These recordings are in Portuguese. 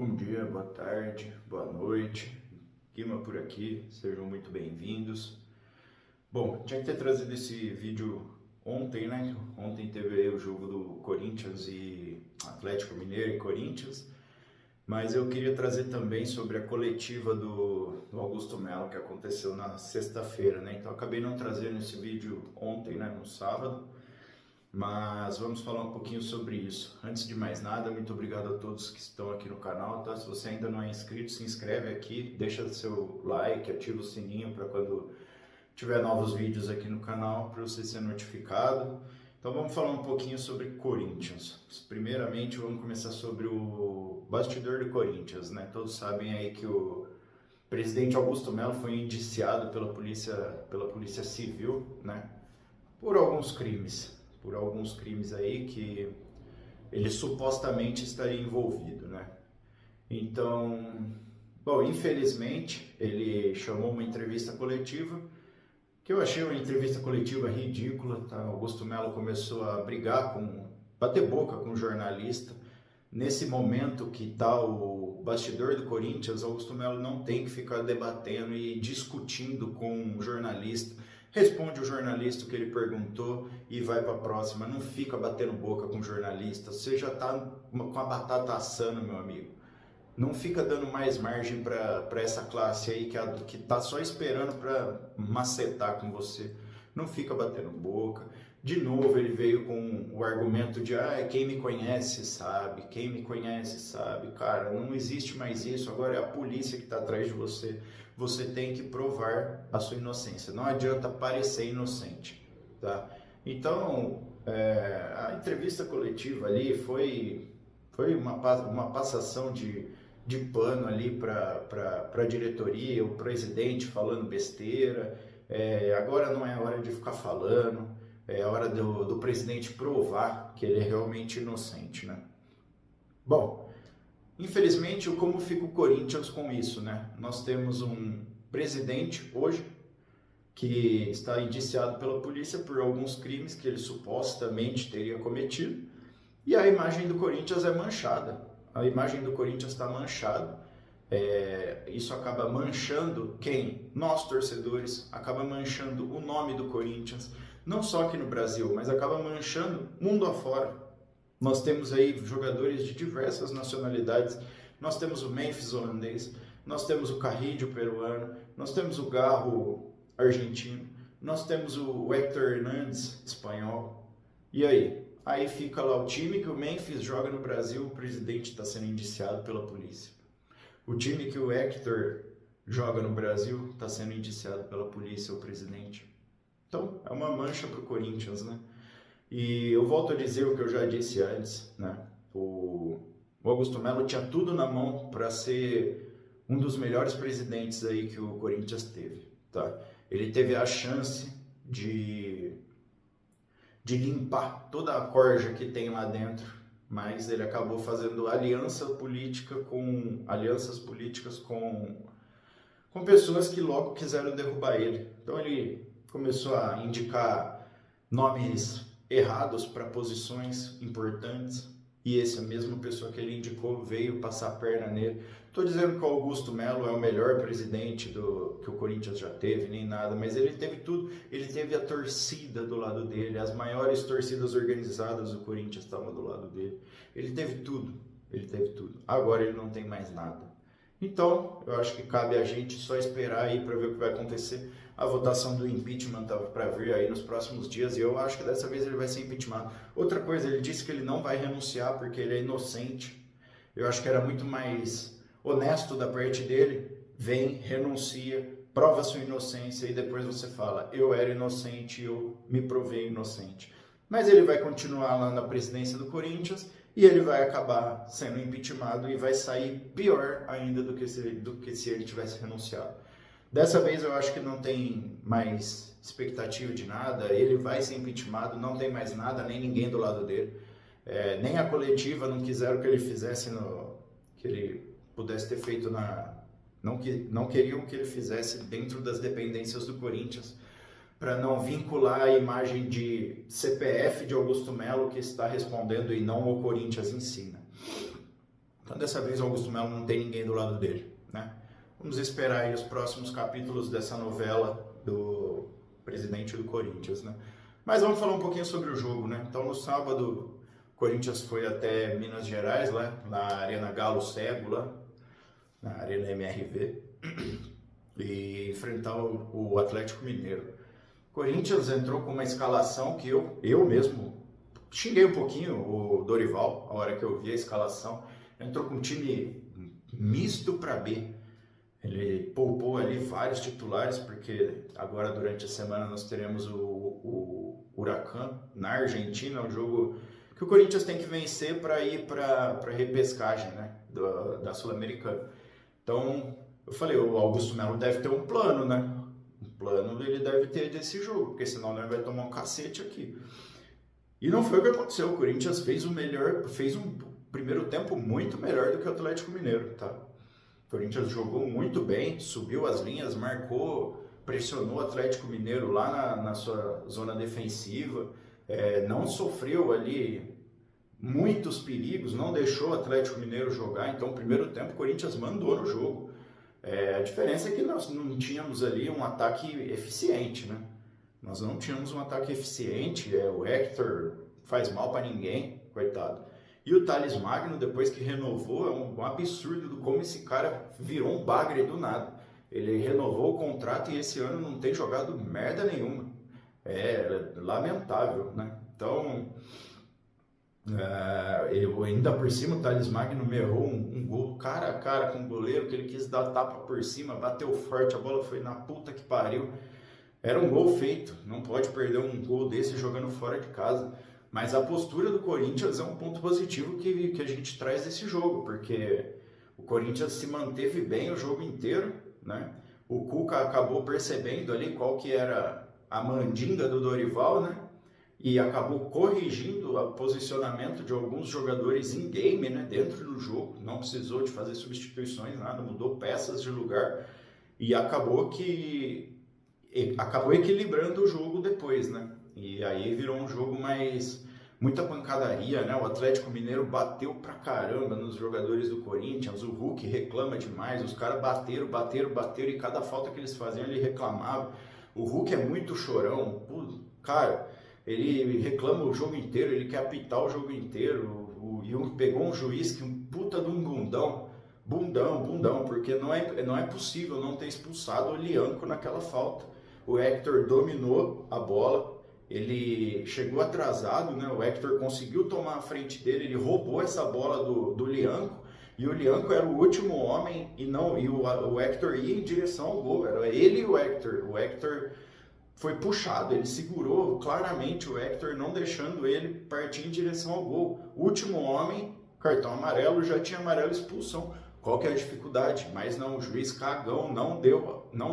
Bom dia, boa tarde, boa noite, Guima por aqui, sejam muito bem-vindos. Bom, tinha que ter trazido esse vídeo ontem, né? Ontem teve aí o jogo do Corinthians e Atlético Mineiro e Corinthians, mas eu queria trazer também sobre a coletiva do Augusto Melo que aconteceu na sexta-feira, né? Então eu acabei não trazendo esse vídeo ontem, né, no sábado, mas vamos falar um pouquinho sobre isso. Antes de mais nada, muito obrigado a todos que estão aqui no canal, tá? Se você ainda não é inscrito, se inscreve aqui, deixa seu like, ativa o sininho para quando tiver novos vídeos aqui no canal, para você ser notificado. Então vamos falar um pouquinho sobre Corinthians. Primeiramente, vamos começar sobre o bastidor do Corinthians, né? Todos sabem aí que o presidente Augusto Melo foi indiciado pela polícia civil, né? Por alguns crimes aí que ele supostamente estaria envolvido, né? Então, bom, infelizmente ele chamou uma entrevista coletiva, que eu achei uma entrevista coletiva ridícula, tá? Augusto Melo começou a bater boca com o jornalista. Nesse momento que está o bastidor do Corinthians, Augusto Melo não tem que ficar debatendo e discutindo com o jornalista. Responde o jornalista o que ele perguntou e vai para a próxima. Não fica batendo boca com o jornalista. Você já está com a batata assando, meu amigo. Não fica dando mais margem para essa classe aí que está só esperando para macetar com você. Não fica batendo boca. De novo ele veio com o argumento de quem me conhece sabe, quem me conhece sabe. Cara, não existe mais isso, agora é a polícia que está atrás de você. Você tem que provar a sua inocência, não adianta parecer inocente, tá? Então, a entrevista coletiva ali foi uma passação de pano ali para a diretoria, o presidente falando besteira. Agora não é hora de ficar falando, é hora do presidente provar que ele é realmente inocente, né? Bom, infelizmente, como fica o Corinthians com isso, né? Nós temos um presidente hoje que está indiciado pela polícia por alguns crimes que ele supostamente teria cometido, e a imagem do Corinthians é manchada. A imagem do Corinthians está manchada. Isso acaba manchando quem? Nós, torcedores, acaba manchando o nome do Corinthians, não só aqui no Brasil, mas acaba manchando mundo afora. Nós temos aí jogadores de diversas nacionalidades. Nós temos o Memphis holandês, nós temos o Carrillo peruano, nós temos o Garro argentino, nós temos o Héctor Hernández espanhol. E aí? Aí fica lá o time que o Memphis joga no Brasil, o presidente está sendo indiciado pela polícia. O time que o Héctor joga no Brasil está sendo indiciado pela polícia, o presidente. Então, é uma mancha para o Corinthians, né? E eu volto a dizer o que eu já disse antes, né? O Augusto Melo tinha tudo na mão para ser um dos melhores presidentes aí que o Corinthians teve, tá? Ele teve a chance de limpar toda a corja que tem lá dentro, mas ele acabou fazendo alianças políticas com pessoas que logo quiseram derrubar ele. Então ele começou a indicar nomes errados para posições importantes, e essa mesma pessoa que ele indicou veio passar a perna nele. Estou dizendo que o Augusto Melo é o melhor presidente que o Corinthians já teve, nem nada, mas ele teve tudo. Ele teve a torcida do lado dele, as maiores torcidas organizadas do Corinthians estavam do lado dele. Ele teve tudo. Agora ele não tem mais nada. Então, eu acho que cabe a gente só esperar aí para ver o que vai acontecer. A votação do impeachment estava para vir aí nos próximos dias e eu acho que dessa vez ele vai ser impeachmentado. Outra coisa, ele disse que ele não vai renunciar porque ele é inocente. Eu acho que era muito mais honesto da parte dele. Vem, renuncia, prova sua inocência e depois você fala, eu era inocente, eu me provei inocente. Mas ele vai continuar lá na presidência do Corinthians e ele vai acabar sendo impeachmentado e vai sair pior ainda do que se ele tivesse renunciado. Dessa vez eu acho que não tem mais expectativa de nada, ele vai ser impeachmentado, não tem mais nada, nem ninguém do lado dele. Nem a coletiva não quiseram que ele fizesse, que ele pudesse ter feito não queriam que ele fizesse dentro das dependências do Corinthians, para não vincular a imagem de CPF de Augusto Melo que está respondendo e não o Corinthians em si, né? Então dessa vez o Augusto Melo não tem ninguém do lado dele, né? Vamos esperar aí os próximos capítulos dessa novela do presidente do Corinthians, né? Mas vamos falar um pouquinho sobre o jogo, né? Então no sábado o Corinthians foi até Minas Gerais, lá na Arena Galo Cego, lá na Arena MRV, e enfrentar o Atlético Mineiro. O Corinthians entrou com uma escalação que eu mesmo xinguei um pouquinho o Dorival, a hora que eu vi a escalação. Entrou com um time misto para B. Ele poupou ali vários titulares, porque agora durante a semana nós teremos o Huracan na Argentina, um jogo que o Corinthians tem que vencer para ir para a repescagem, né, da Sul-Americana. Então, eu falei, o Augusto Melo deve ter um plano, né? Um plano ele deve ter desse jogo, porque senão ele vai tomar um cacete aqui. E não foi o que aconteceu. O Corinthians fez um primeiro tempo muito melhor do que o Atlético Mineiro, tá? O Corinthians jogou muito bem, subiu as linhas, marcou, pressionou o Atlético Mineiro lá na sua zona defensiva, não sofreu ali muitos perigos, não deixou o Atlético Mineiro jogar. Então, no primeiro tempo, o Corinthians mandou no jogo. A diferença é que nós não tínhamos ali um ataque eficiente, né? Nós não tínhamos um ataque eficiente, o Hector faz mal para ninguém, coitado. E o Thales Magno, depois que renovou, é um absurdo do como esse cara virou um bagre do nada. Ele renovou o contrato e esse ano não tem jogado merda nenhuma. É lamentável, né? Então, ainda por cima, o Thales Magno me errou um gol cara a cara com o goleiro, que ele quis dar tapa por cima, bateu forte, a bola foi na puta que pariu. Era um gol feito, não pode perder um gol desse jogando fora de casa. Mas a postura do Corinthians é um ponto positivo que a gente traz desse jogo, porque o Corinthians se manteve bem o jogo inteiro, né? O Cuca acabou percebendo ali qual que era a mandinga do Dorival, né? E acabou corrigindo o posicionamento de alguns jogadores em game, né? Dentro do jogo, não precisou de fazer substituições, nada, mudou peças de lugar e acabou equilibrando o jogo depois, né? E aí virou um jogo muita pancadaria, né? O Atlético Mineiro bateu pra caramba nos jogadores do Corinthians, o Hulk reclama demais, os caras bateram, e cada falta que eles faziam ele reclamava. O Hulk é muito chorão, cara, ele reclama o jogo inteiro, ele quer apitar o jogo inteiro, pegou um juiz que um puta de um bundão, porque não é possível não ter expulsado o Lianco naquela falta. O Hector dominou a bola, ele chegou atrasado, né? O Hector conseguiu tomar a frente dele, ele roubou essa bola do Lianco, e o Lianco era o último homem, e o Hector ia em direção ao gol, era ele e o Hector. O Hector foi puxado, ele segurou claramente o Hector, não deixando ele partir em direção ao gol. Último homem, cartão amarelo, já tinha amarelo, expulsão. Qual que é a dificuldade? Mas não, o juiz cagão não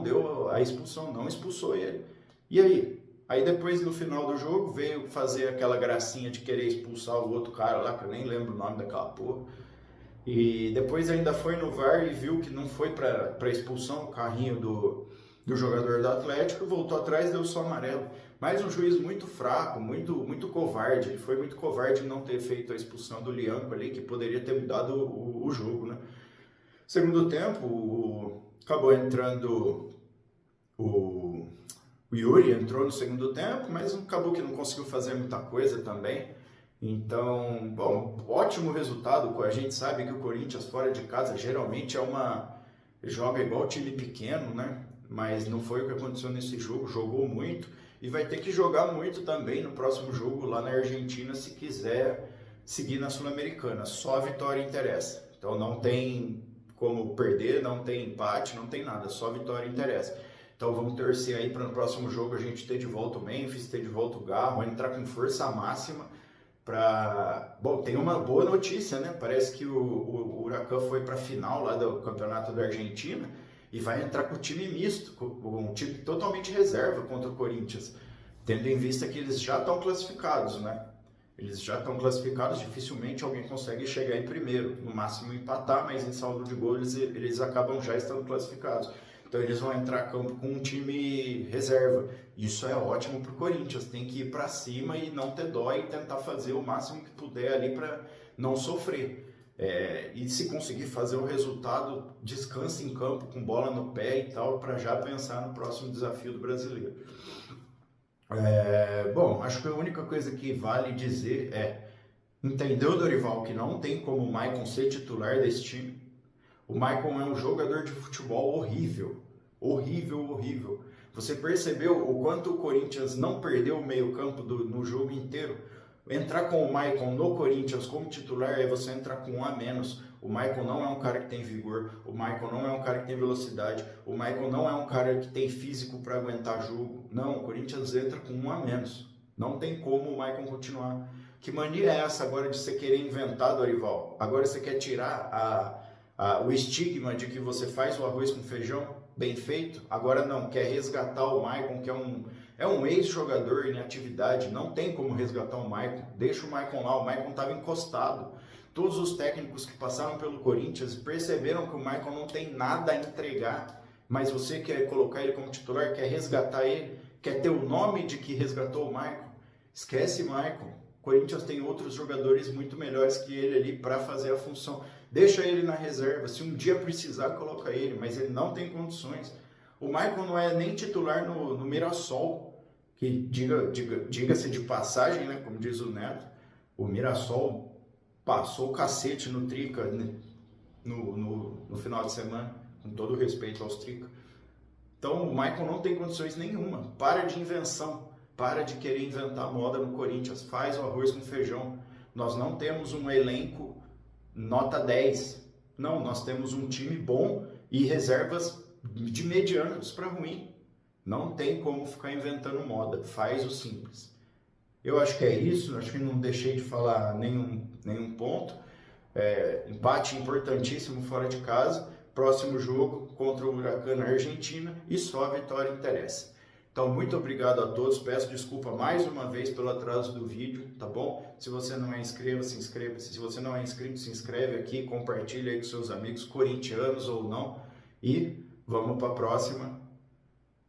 deu a expulsão, não expulsou ele. E aí? Aí depois, no final do jogo, veio fazer aquela gracinha de querer expulsar o outro cara lá, que eu nem lembro o nome daquela porra. E depois ainda foi no VAR e viu que não foi para expulsão o carrinho do jogador do Atlético, voltou atrás, deu só amarelo. Mas um juiz muito fraco, muito covarde. Ele foi muito covarde em não ter feito a expulsão do Lianco ali, que poderia ter mudado o jogo, né? Segundo tempo, acabou entrando o Yuri, entrou no segundo tempo, mas acabou que não conseguiu fazer muita coisa também. Então, bom, ótimo resultado. A gente sabe que o Corinthians fora de casa geralmente joga igual time pequeno, né? Mas não foi o que aconteceu nesse jogo, jogou muito e vai ter que jogar muito também no próximo jogo lá na Argentina se quiser seguir na Sul-Americana. Só a vitória interessa. Então não tem como perder, não tem empate, não tem nada, só a vitória interessa. Então vamos torcer aí para no próximo jogo a gente ter de volta o Memphis, ter de volta o Garro, entrar com força máxima para... Bom, tem uma boa notícia, né? Parece que o Huracan foi para a final lá do Campeonato da Argentina e vai entrar com o time misto, com um time totalmente reserva contra o Corinthians, tendo em vista que eles já estão classificados, né? Eles já estão classificados, dificilmente alguém consegue chegar em primeiro, no máximo empatar, mas em saldo de gols eles acabam já estando classificados. Então eles vão entrar a campo com um time reserva. Isso é ótimo para o Corinthians, tem que ir para cima e não ter dó e tentar fazer o máximo que puder ali para não sofrer. E se conseguir fazer o resultado, descanse em campo com bola no pé e tal, para já pensar no próximo desafio do brasileiro. Bom, acho que a única coisa que vale dizer entendeu, Dorival, que não tem como o Maicon ser titular desse time. O Maicon é um jogador de futebol horrível, horrível, horrível. Você percebeu o quanto o Corinthians não perdeu o meio-campo no jogo inteiro? Entrar com o Maicon no Corinthians como titular é você entrar com um a menos. O Maicon não é um cara que tem vigor, o Maicon não é um cara que tem velocidade, o Maicon não é um cara que tem físico para aguentar jogo. Não, o Corinthians entra com um a menos. Não tem como o Maicon continuar. Que mania é essa agora de você querer inventar, Dorival? Agora você quer tirar o estigma de que você faz o arroz com feijão bem feito? Agora não, quer resgatar o Maicon, que é um ex-jogador em atividade, não tem como resgatar o Maicon. Deixa o Maicon lá, o Maicon estava encostado. Todos os técnicos que passaram pelo Corinthians perceberam que o Maicon não tem nada a entregar, mas você quer colocar ele como titular, quer resgatar ele, quer ter o nome de que resgatou o Maicon? Esquece Maicon. O Corinthians tem outros jogadores muito melhores que ele ali para fazer a função. Deixa ele na reserva, se um dia precisar, coloca ele, mas ele não tem condições. O Maicon não é nem titular no Mirassol, que diga-se de passagem, né, como diz o Neto, o Mirassol passou o cacete no Trica, né, no final de semana, com todo o respeito aos Trica. Então o Maicon não tem condições nenhuma. Para de invenção, para de querer inventar moda no Corinthians, faz o arroz com feijão. Nós não temos um elenco nota 10. Não, nós temos um time bom e reservas de medianos para ruim. Não tem como ficar inventando moda, faz o simples. Eu acho que é isso, acho que não deixei de falar nenhum ponto. Empate importantíssimo fora de casa, próximo jogo contra o Huracán na Argentina e só a vitória interessa. Então, muito obrigado a todos, peço desculpa mais uma vez pelo atraso do vídeo, tá bom? Se você não é inscrito, se inscreva. Se você não é inscrito, se inscreve aqui, compartilha aí com seus amigos, corintianos ou não. E vamos para a próxima.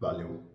Valeu!